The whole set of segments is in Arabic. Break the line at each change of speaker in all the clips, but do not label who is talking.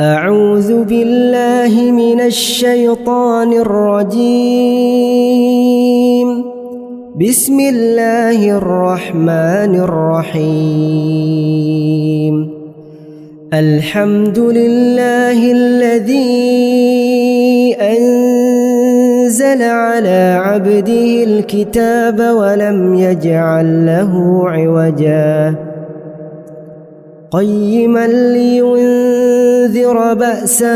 أعوذ بالله من الشيطان الرجيم. بسم الله الرحمن الرحيم. الحمد لله الذي أنزل على عبده الكتاب ولم يجعل له عوجا قيما لينذر بأسا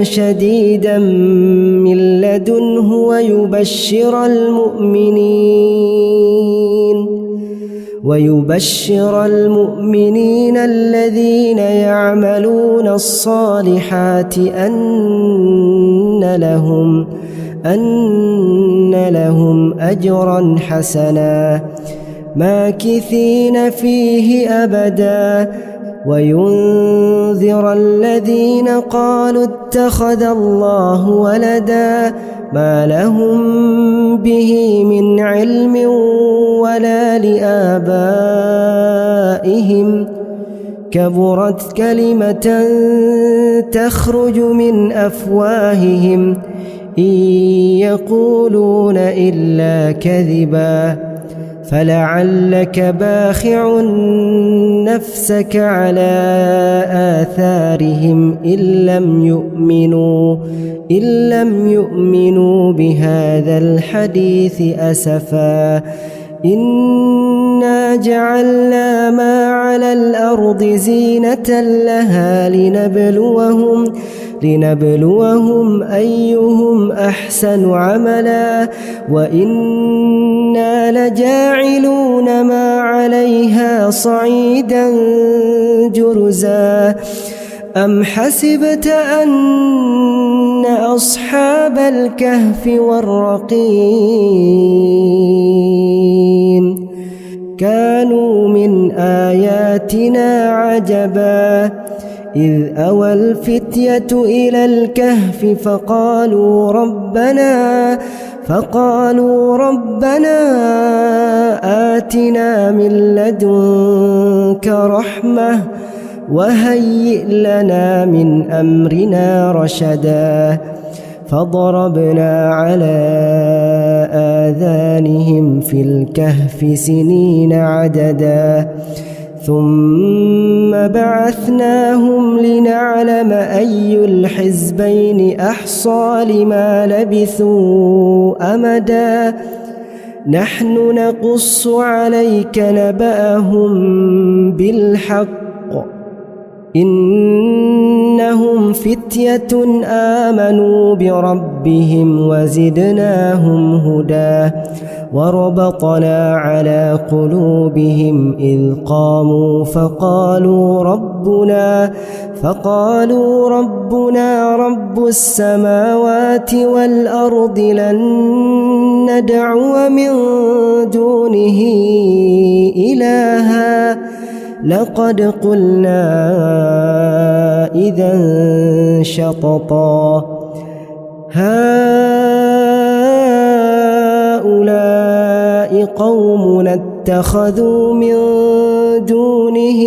شديدا من لدنه ويبشر المؤمنين الذين يعملون الصالحات أن لهم أجرا حسنا ماكثين فيه أبدا وينذر الذين قالوا اتخذ الله ولدا ما لهم به من علم ولا لآبائهم كبرت كلمة تخرج من أفواههم إن يقولون إلا كذبا فلعلك باخع نفسك على آثارهم إن لم يؤمنوا بهذا الحديث أسفا إنا جعلنا ما على الأرض زينة لها لنبلوهم أيهم أحسن عملا وإنا لجاعلون ما عليها صعيدا جرزا أم حسبت أن أصحاب الكهف والرقيم كانوا من آياتنا عجبا إذ أوى الفتية إلى الكهف فقالوا ربنا آتنا من لدنك رحمة وهيئ لنا من أمرنا رشدا فضربنا على آذانهم في الكهف سنين عددا ثم بعثناهم لنعلم أي الحزبين أحصى لما لبثوا أمدا نحن نقص عليك نبأهم بالحق إنهم فتية آمنوا بربهم وزدناهم هدى وربطنا على قلوبهم إذ قاموا فقالوا ربنا رب السماوات والأرض لن ندعو من دونه إلها لقد قلنا إذا شططا هؤلاء قومنا اتخذوا من دونه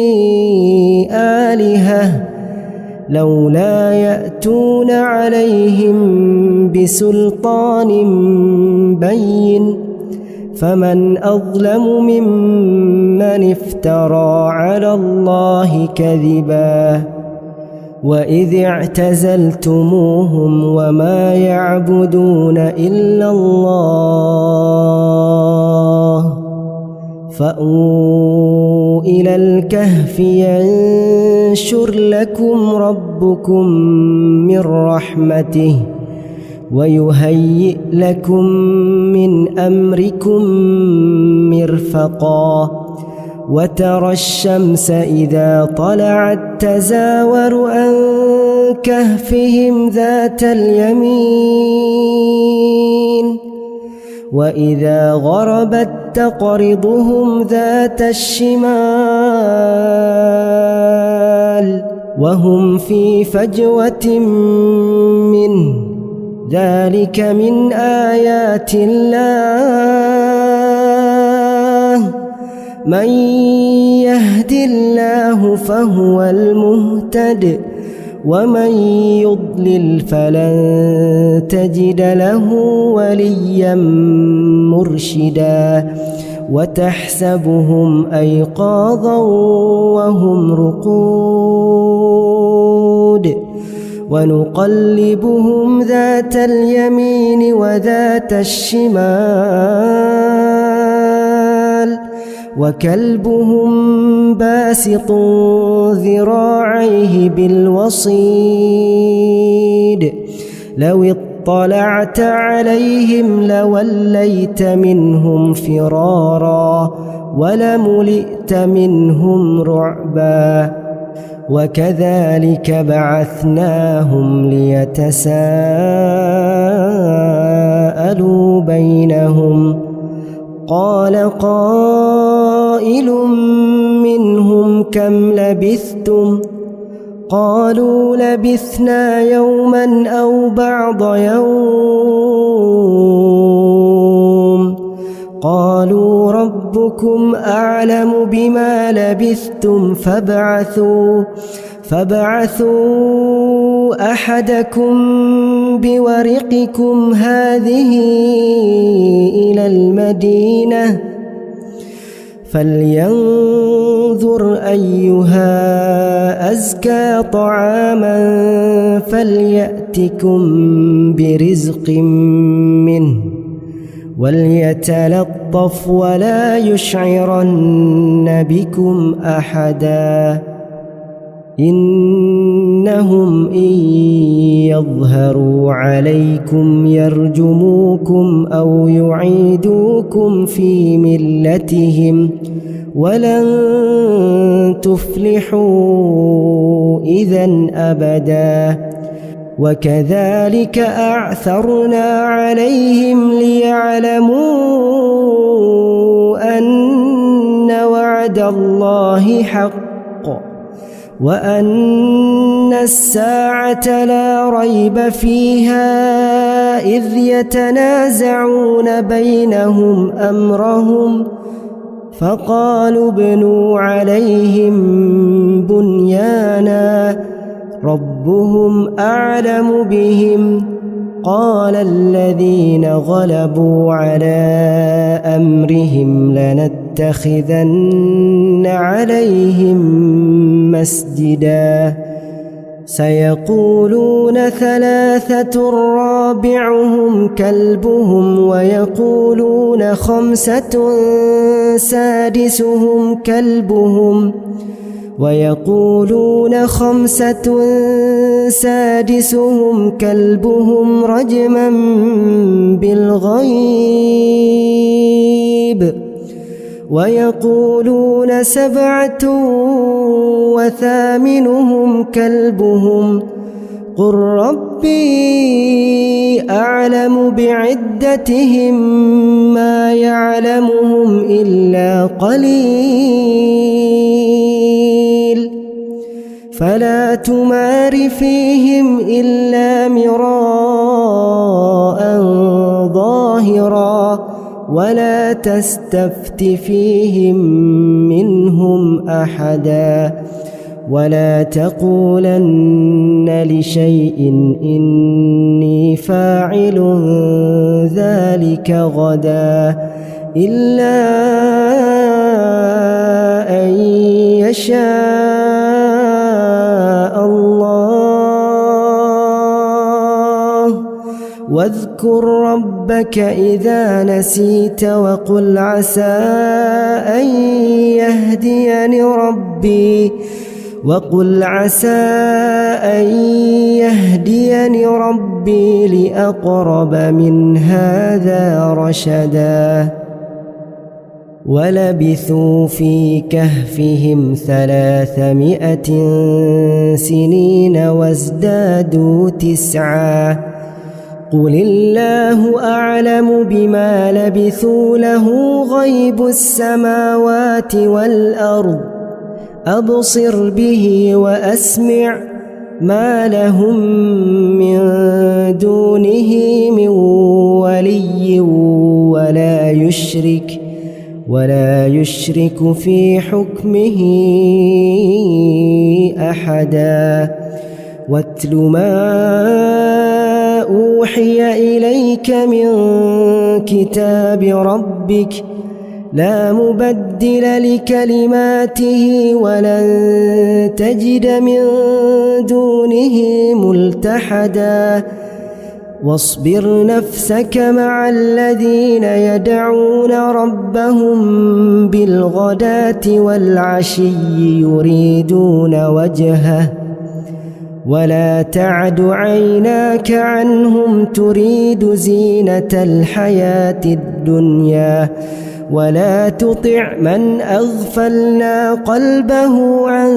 آلهة لولا يأتون عليهم بسلطان بين فمن أظلم ممن افترى على الله كذبا وإذ اعتزلتموهم وما يعبدون إلا الله فأووا إلى الكهف ينشر لكم ربكم من رحمته ويهيئ لكم من أمركم مرفقا وترى الشمس إذا طلعت تزاور عن كهفهم ذات اليمين وإذا غربت تقرضهم ذات الشمال وهم في فجوة منه ذلك من آيات الله من يهد الله فهو المهتد ومن يضلل فلن تجد له وليا مرشدا وتحسبهم أيقاظا وهم رقود ونقلبهم ذات اليمين وذات الشمال وكلبهم باسط ذراعيه بالوصيد لو اطلعت عليهم لوليت منهم فرارا ولملئت منهم رعبا وكذلك بعثناهم ليتساءلوا بينهم قال قائل منهم كم لبثتم قالوا لبثنا يوما أو بعض يوم قالوا ربكم أعلم بما لبثتم فابعثوا أحدكم بورقكم هذه إلى المدينة فلينظر أيها أزكى طعاما فليأتكم برزق منه وليتلطف ولا يشعرن بكم أحدا إنهم إن يظهروا عليكم يرجموكم أو يعيدوكم في ملتهم ولن تفلحوا إذن أبدا وكذلك أعثرنا عليهم ليعلموا أن وعد الله حق وأن الساعة لا ريب فيها إذ يتنازعون بينهم أمرهم فقالوا ابنوا عليهم بنيانا ربهم أعلم بهم قال الذين غلبوا على أمرهم لنتخذن عليهم مسجدا سيقولون ثلاثة رابعهم كلبهم ويقولون خمسة سادسهم كلبهم رجما بالغيب ويقولون 7 وثامنهم كلبهم قل ربي أعلم بعدتهم ما يعلمهم إلا قليل فلا تمار فيهم إلا مراء ظاهرا ولا تستفت فيهم منهم أحدا ولا تقولن لشيء إني فاعل ذلك غدا إلا أن يشاء الله واذكر ربك إذا نسيت وقل عسى أن يهديني ربي لأقرب من هذا رشدا ولبثوا في كهفهم 300 سنين وازدادوا 9 قل الله أعلم بما لبثوا له غيب السماوات والأرض أبصر به وأسمع ما لهم من دونه من ولي ولا يشرك في حكمه أحدا واتل ما أوحي إليك من كتاب ربك لا مبدل لكلماته ولن تجد من دونه ملتحدا واصبر نفسك مع الذين يدعون ربهم بالغداة والعشي يريدون وجهه ولا تعد عيناك عنهم تريد زينة الحياة الدنيا ولا تطع من أغفلنا قلبه عن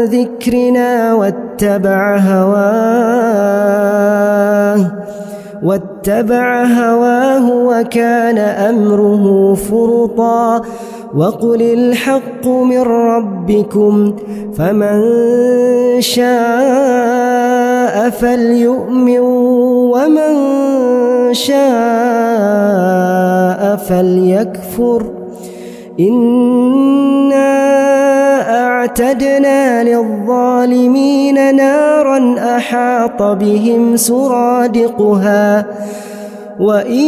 ذكرنا واتبع هواه وكان أمره فرطا وقل الحق من ربكم فمن شاء فليؤمن ومن شاء فليكفر إنا أعتدنا للظالمين نارا أحاط بهم سرادقها وإن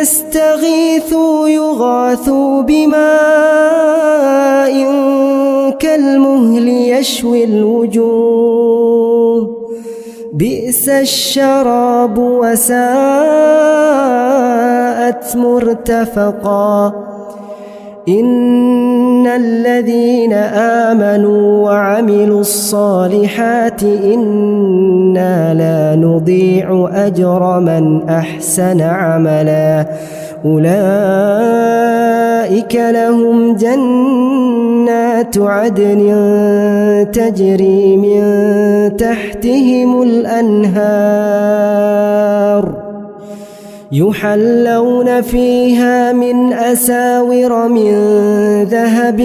يستغيثوا يغاثوا بماء كالمهل يشوي الوجوه بئس الشراب وساءت مرتفقا إن الذين آمنوا وعملوا الصالحات إنا لا نضيع أجر من أحسن عملا أولئك لهم جنات عدن تجري من تحتهم الأنهار يحلون فيها من أساور من ذهب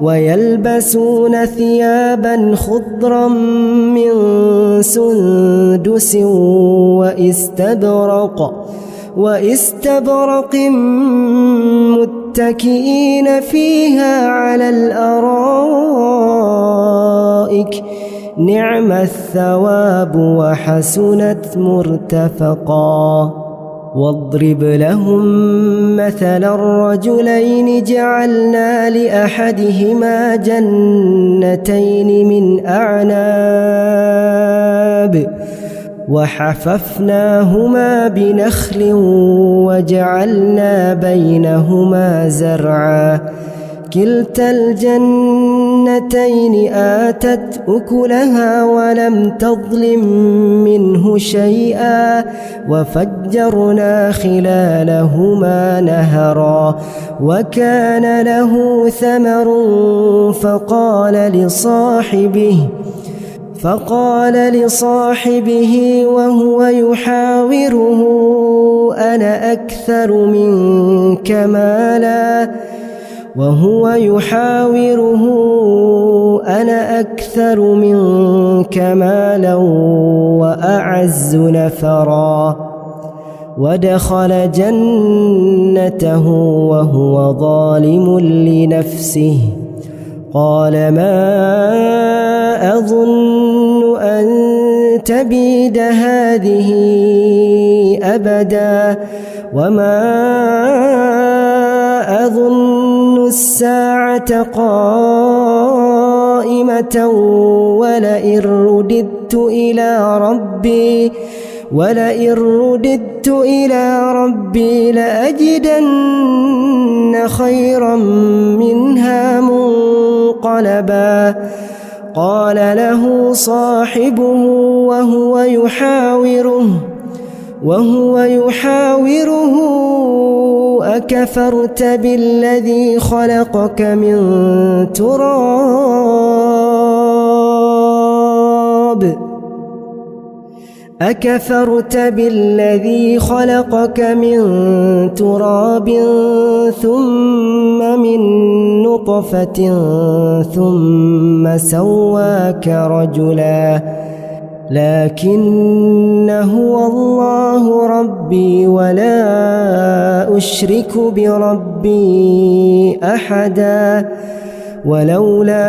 ويلبسون ثيابا خضرا من سندس واستبرق متكئين فيها على الأرائك نعم الثواب وحسنت مرتفقا واضرب لهم مثل الرجلين جعلنا لأحدهما جنتين من أعناب وحففناهما بنخل وجعلنا بينهما زرعا كلتا الجنتين آتت أكلها ولم تظلم منه شيئا وفجرنا خلالهما نهرا وكان له ثمر فقال لصاحبه وهو يحاوره أنا أكثر منك مالا وأعز نفرا ودخل جنته وهو ظالم لنفسه قال ما أظن أن تبيد هذه أبدا وما أظن الساعة قائمة ولئن رددت إلى ربي لأجدن خيرا منها منقلبا قال له صاحبه وهو يحاوره أكفرت بالذي خلقك من تراب ثم من نطفة ثم سواك رجلا لكن هو الله ربي ولا أشرك بربي أحدا ولولا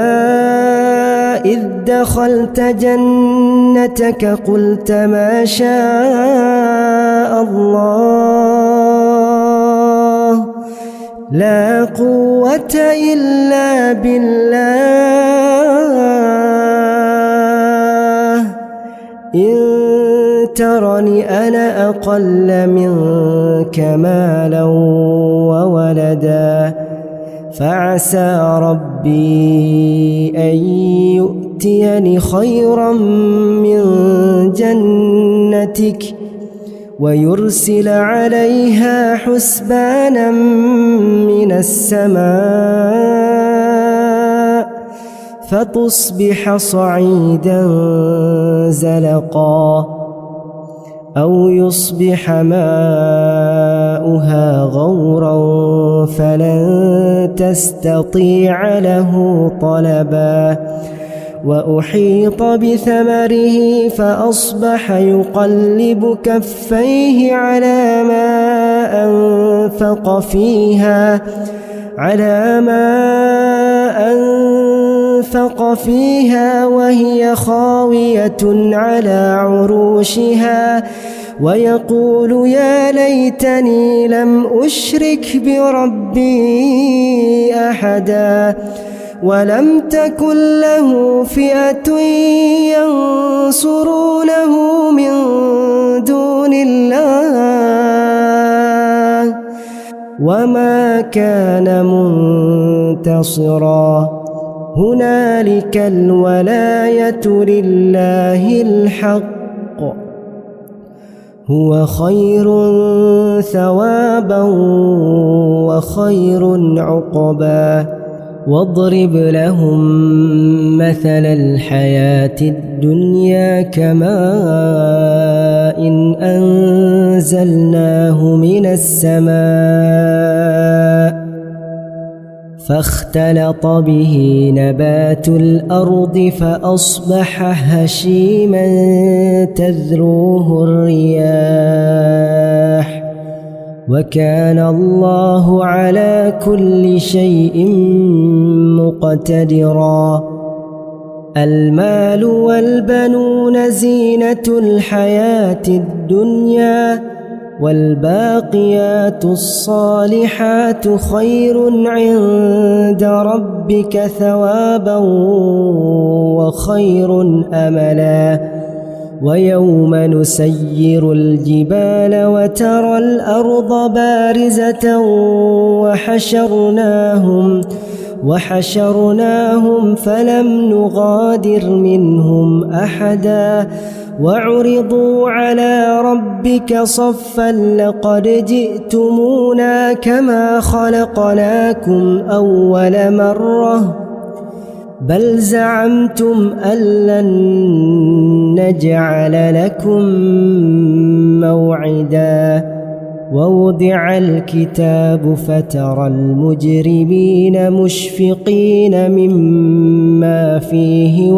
إذ دخلت جنتك قلت ما شاء الله لا قوة إلا بالله إن ترني أنا أقل منك مالا وولدا فعسى ربي أن يؤتيني خيرا من جنتك ويرسل عليها حسبانا من السماء فتصبح صعيدا زلقا أو يصبح ماؤها غورا فلن تستطيع له طلبا وأحيط بثمره فأصبح يقلب كفيه على ما أنفق فيها وهي خاوية على عروشها ويقول يا ليتني لم أشرك بربي أحدا ولم تكن له فئة ينصرونه من دون الله وما كان منتصرا هنالك الولاية لله الحق هو خير ثوابا وخير عقبا واضرب لهم مثل الحياة الدنيا كماء إن أنزلناه من السماء فاختلط به نبات الأرض فأصبح هشيما تذروه الرياح وكان الله على كل شيء مقتدرا المال والبنون زينة الحياة الدنيا والباقيات الصالحات خير عند ربك ثوابا وخير أملا ويوم نسير الجبال وترى الأرض بارزة وحشرناهم فلم نغادر منهم أحدا وعرضوا على ربك صفا لقد جئتمونا كما خلقناكم أول مرة بل زعمتم أن لن نجعل لكم موعدا ووضع الكتاب فترى المجرمين مشفقين مما فيه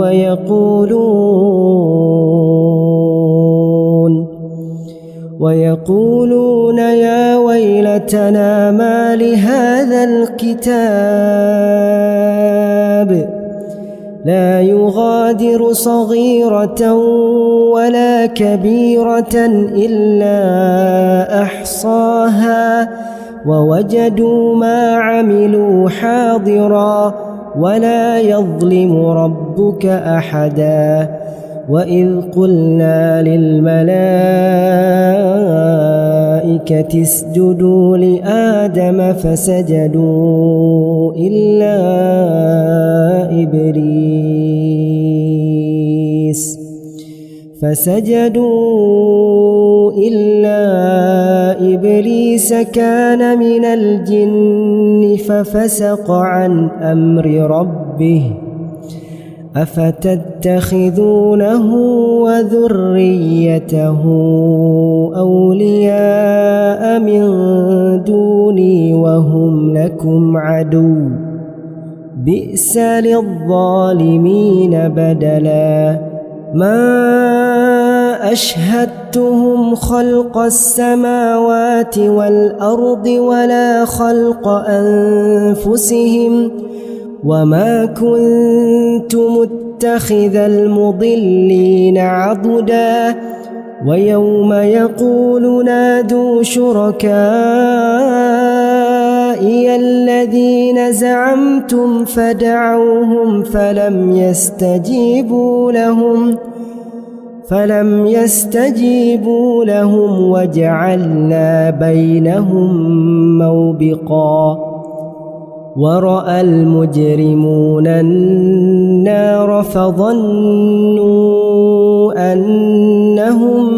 ويقولون يا ويلتنا ما لهذا الكتاب لا يغادر صغيرة ولا كبيرة إلا أحصاها ووجدوا ما عملوا حاضرا ولا يظلم ربك أحدا وإذ قلنا للملائكة اسجدوا لآدم فسجدوا إلا إبليس كان من الجن ففسق عن أمر ربه أفتتخذونه وذريته أولياء من دوني وهم لكم عدو بئس للظالمين بدلا ما أشهدتهم خلق السماوات والأرض ولا خلق أنفسهم وما كنت متخذ المضلين عضدا ويوم يقول نادوا شركائي الذين زعمتم فدعوهم فلم يستجيبوا لهم وجعلنا بينهم موبقا ورأى المجرمون النار فظنوا أنهم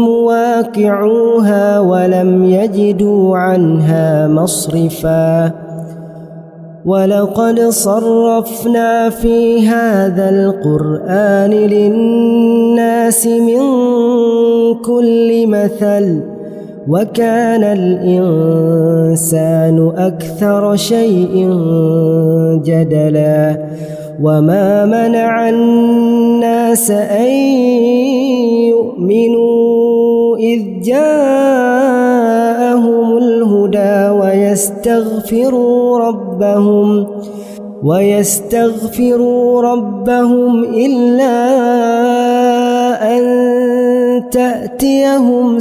مواقعوها ولم يجدوا عنها مصرفا ولقد صرفنا في هذا القرآن للناس من كل مثل وكان الإنسان أكثر شيء جدلا وما منع الناس أن يؤمنوا إذ جاءهم الهدى ويستغفروا ربهم إلا أن تأتيهم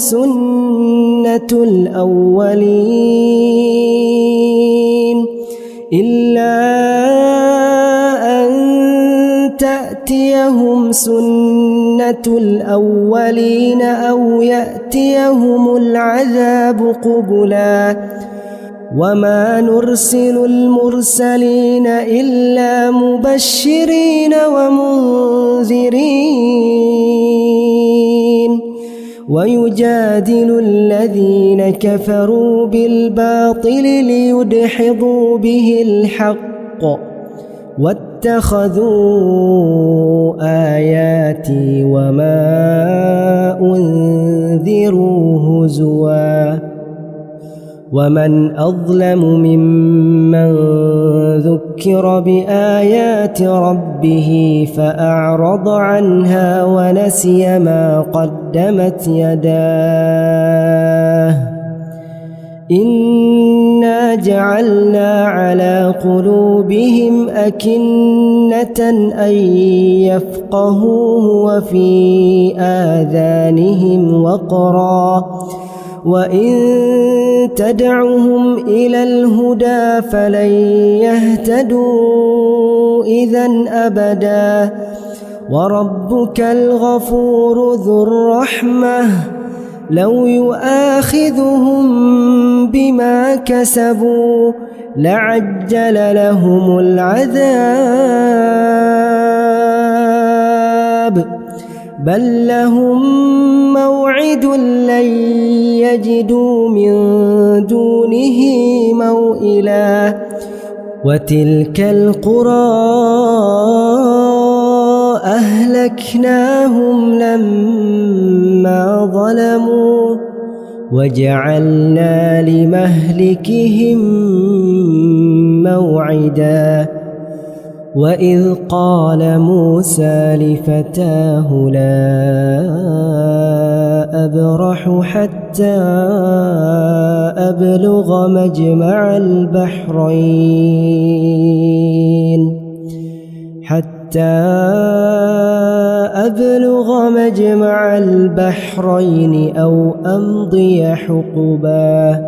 سنة الأولين أو يأتيهم العذاب قبلا وما نرسل المرسلين إلا مبشرين ومنذرين ويجادل الذين كفروا بالباطل ليدحضوا به الحق واتخذوا آياتي وما أنذروا هزوا ومن أظلم ممن ذكر بآيات ربه فأعرض عنها ونسي ما قدمت يداه إنا جعلنا على قلوبهم أكنة أن يفقهوه وفي آذانهم وقرا وإن تدعهم إلى الهدى فلن يهتدوا إذن أبدا وربك الغفور ذو الرحمة لو يؤاخذهم بما كسبوا لعجل لهم العذاب بل لهم موعد لن يجدوا من دونه موئلا وتلك القرى أهلكناهم لما ظلموا وجعلنا لمهلكهم موعدا وإذ قال موسى لفتاه لا أبرح حتى أبلغ مجمع البحرين أو أمضي حقبا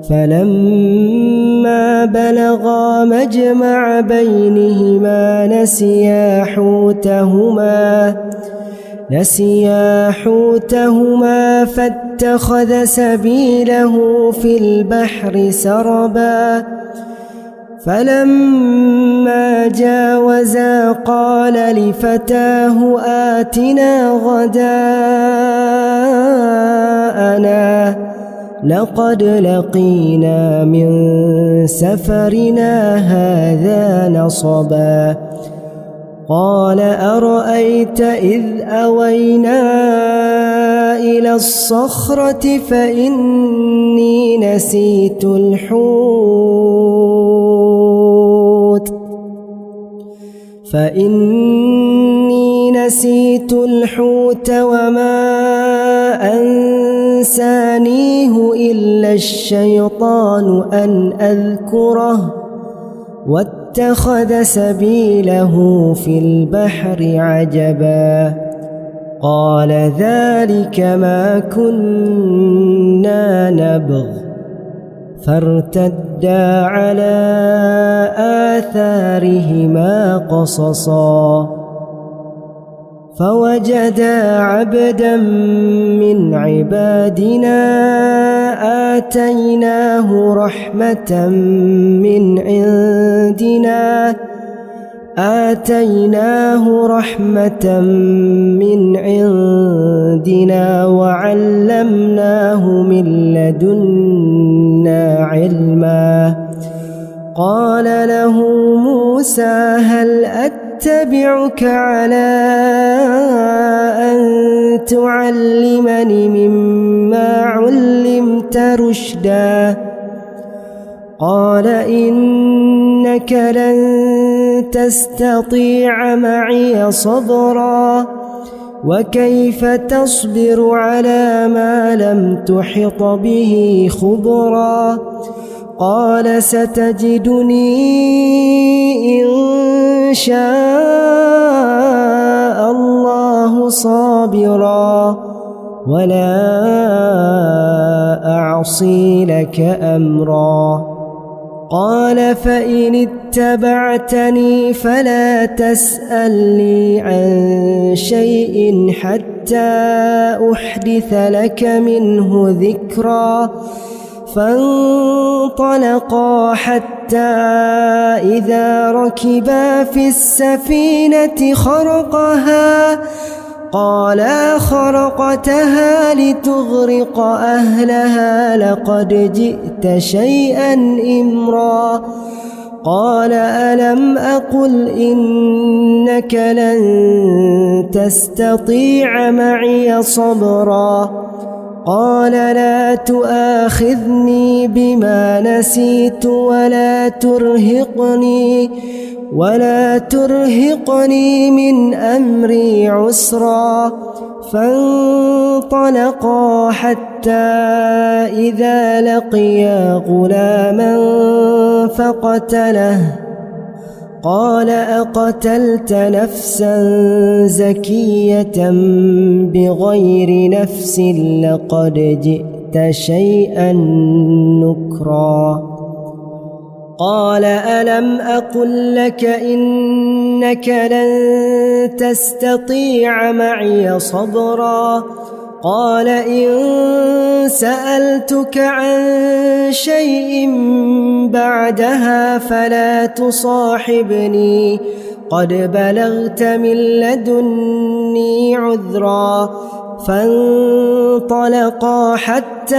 فلما بلغا مجمع بينهما نسيا حوتهما فاتخذ سبيله في البحر سربا فلما جاوزا قال لفتاه آتنا غداءنا لقد لقينا من سفرنا هذا نصبا قال أرأيت إذ أوينا إلى الصخرة فإني نسيت الحوت وما أنسانيه إلا الشيطان أن أذكره واتخذ سبيله في البحر عجبا قال ذلك ما كنا نبغ فارتدا على آثارهما قصصا فوجدا عبدا من عبادنا آتيناه رحمة من عندنا وعلمناه من لدنا علما قال له موسى هل أتبعك على أن تعلمني مما علمت رشدا قال إنك لن تستطيع معي صبرا وكيف تصبر على ما لم تحط به خبرا قال ستجدني إن شاء الله صابرا ولا أعصي لك أمرا قال فإن اتبعتني فلا تسألني عن شيء حتى أحدث لك منه ذكرا فانطلقا حتى إذا ركبا في السفينة خرقها قال خرقتها لتغرق أهلها لقد جئت شيئا إمرا قال ألم أقل إنك لن تستطيع معي صبرا قال لا تؤاخذني بما نسيت ولا ترهقني من أمري عسرا فانطلقا حتى إذا لقيا غلاما فقتله قال أقتلت نفسا زكية بغير نفس لقد جئت شيئا نكرا قال ألم أقل لك إنك لن تستطيع معي صبرا قال إن سألتك عن شيء بعدها فلا تصاحبني قد بلغت من لدني عذرا فانطلقا حتى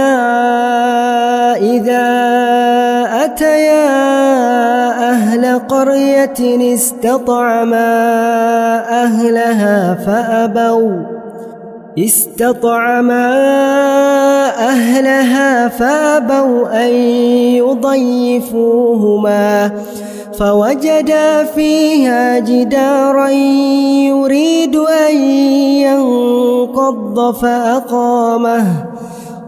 إذا أتيا أهل قرية استطعما أهلها فأبوا أن يضيفوهما فوجدا فيها جدارا يريد أن ينقض فأقامه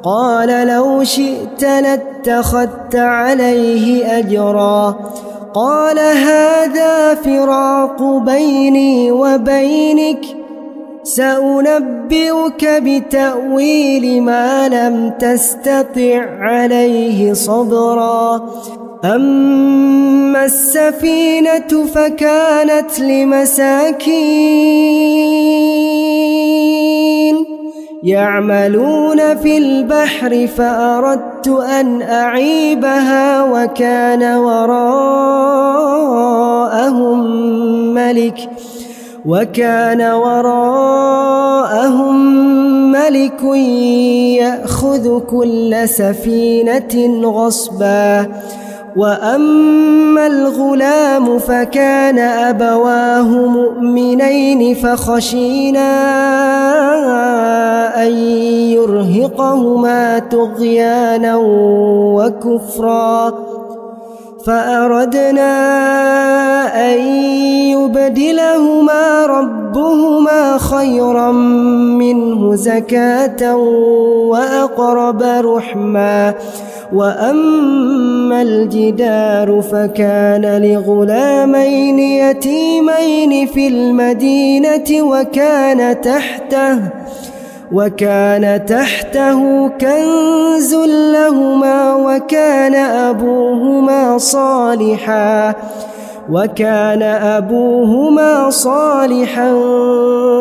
قال لو شئت لاتخذت عليه أجرا قال هذا فراق بيني وبينك سأنبئك بتأويل ما لم تستطع عليه صبرا أما السفينة فكانت لمساكين يعملون في البحر فأردت أن أعيبها وكان وراءهم ملك يأخذ كل سفينة غصبا وأما الغلام فكان أبواه مؤمنين فخشينا أن يرهقهما طغيانا وكفرا فأردنا أن يبدلهما ربهما خيرا منه زكاة وأقرب رحما وأما الجدار فكان لغلامين يتيمين في المدينة وكان تحته كنز لهما وكان أبوهما صالحا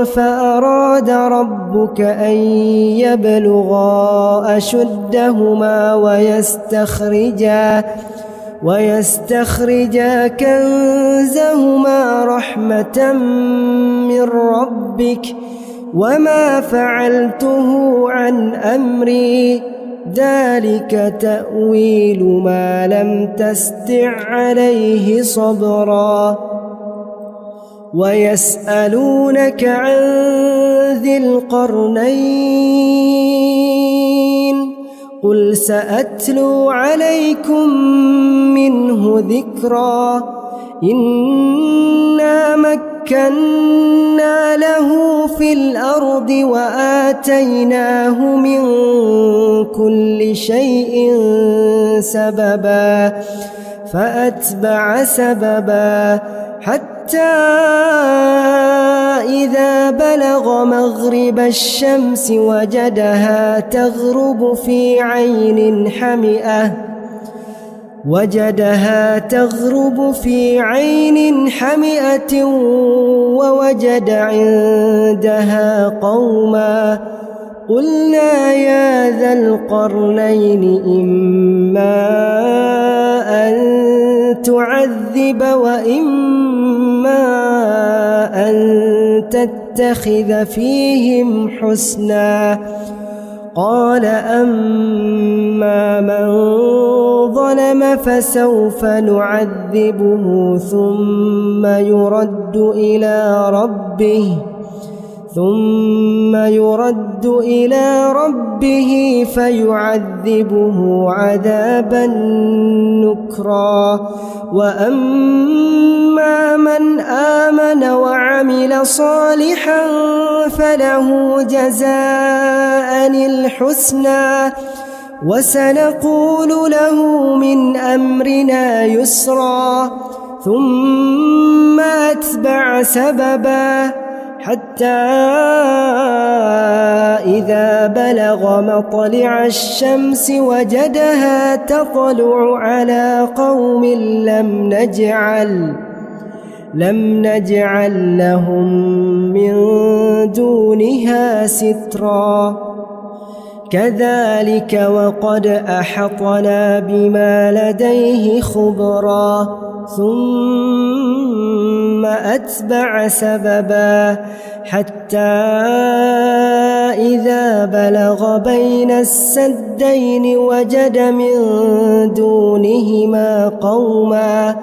فأراد ربك أن يبلغا أشدهما ويستخرجا كنزهما رحمة من ربك وما فعلته عن أمري ذلك تأويل ما لم تستع عليه صبرا ويسألونك عن ذي القرنين قل سأتلو عليكم منه ذكرا إنا مكنا له في الأرض وآتيناه من كل شيء سببا فأتبع سببا حتى إذا بلغ مغرب الشمس وجدها تغرب في عين حمئة ووجد عندها قوما قلنا يا ذا القرنين إما أن تعذب وإما أن تتخذ فيهم حسنا قال أما من ظلم فسوف نعذبه ثم يرد إلى ربه فيعذبه عذابا نكرا وأما من آمن وعمل صالحا فله جزاء الحسنى وسنقول له من أمرنا يسرا ثم أتبع سببا حتى إذا بلغ مطلع الشمس وجدها تطلع على قوم لم نجعل لهم من دونها سترا كذلك وقد أحطنا بما لديه خبرا ثم أتبع سببا حتى إذا بلغ بين السدين وجد من دونهما قوما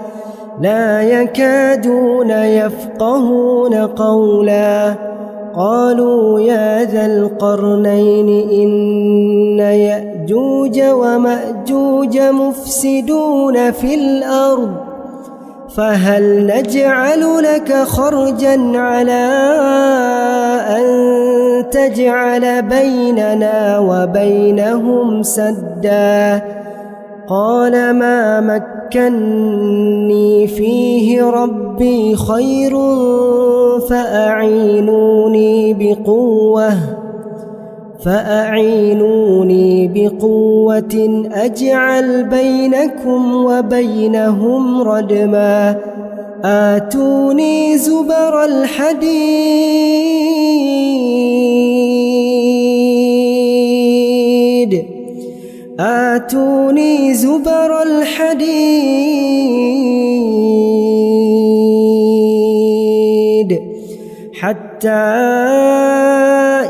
لا يكادون يفقهون قولا قالوا يا ذا القرنين إن يأجوج ومأجوج مفسدون في الأرض فهل نجعل لك خرجا على أن تجعل بيننا وبينهم سدا قال ما مكني فيه ربي خير فأعينوني بقوة أجعل بينكم وبينهم ردما آتوني زبر الحديد حتى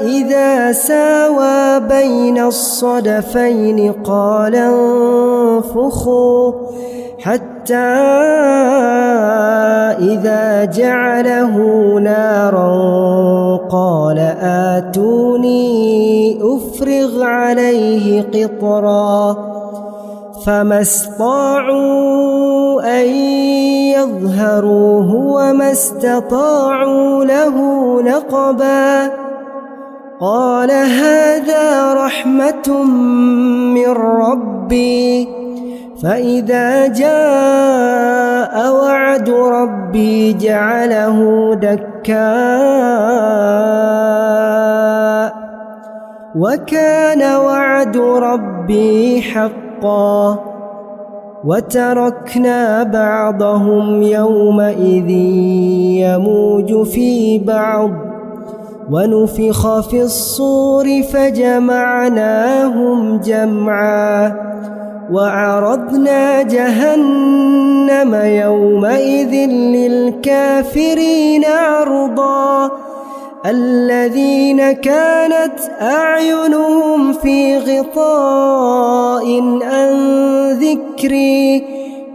إذا ساوى بين الصدفين قال انفخوا حتى إذا جعله نارا قال آتوني أفرغ عليه قطرا فما استطاعوا أن يظهروه وما استطاعوا له نقبا قال هذا رحمة من ربي فإذا جاء وعد ربي جعله دكاء وكان وعد ربي حقا وتركنا بعضهم يومئذ يموج في بعض ونفخ في الصور فجمعناهم جمعا وعرضنا جهنم يومئذ للكافرين عرضا الذين كانت أعينهم في غطاء عن ذكري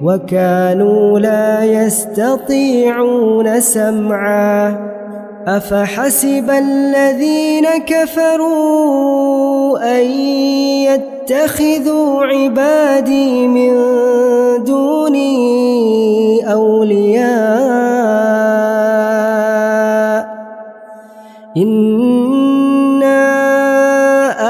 وكانوا لا يستطيعون سمعا أفحسب الذين كفروا أن يتخذوا عبادي من دوني أولياء إنا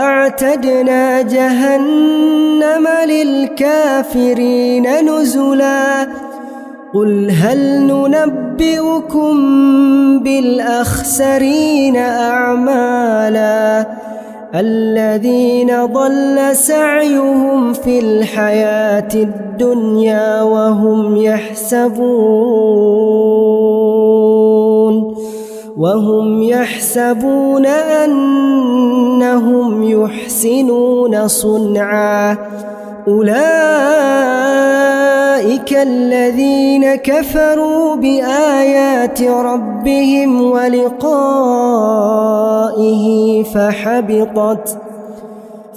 أعتدنا جهنم للكافرين نزلا قل هل ننبئكم بالأخسرين أعمالا الذين ضل سعيهم في الحياة الدنيا وهم يحسبون أنهم يحسنون صنعا أولئك الذين كفروا بآيات ربهم ولقائه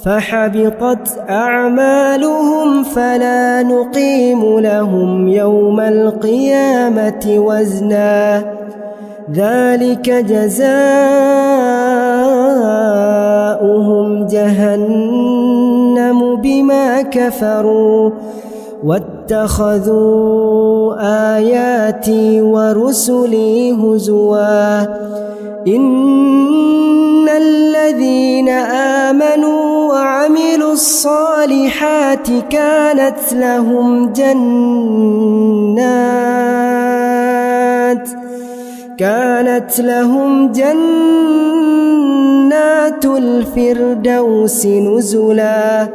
فحبطت أعمالهم فلا نقيم لهم يوم القيامة وزنا ذلك جزاؤهم جهنم بما كفروا واتخذوا آياتي ورسلي هزوا إن الذين آمنوا وعملوا الصالحات كانت لهم جنات الفردوس نزلا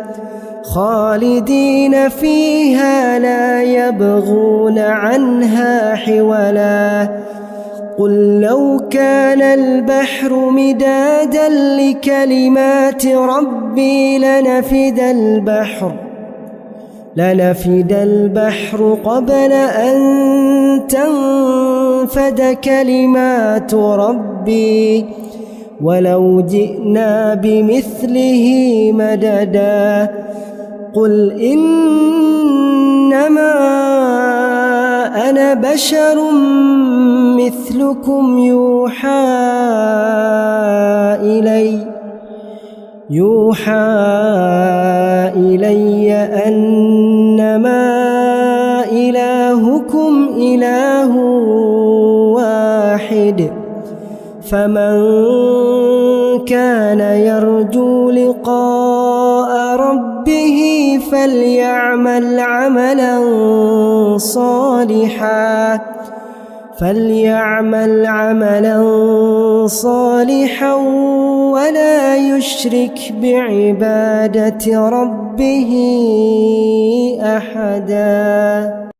خالدين فيها لا يبغون عنها حولا قل لو كان البحر مدادا لكلمات ربي لنفد البحر قبل أن تنفد كلمات ربي ولو جئنا بمثله مددا قل إنما أنا بشر مثلكم يوحى إلي أنما إلهكم إله واحد فمن كان يرجو لقاء ربه فليعمل عملا صالحا ولا يشرك بعبادة ربه أحدا.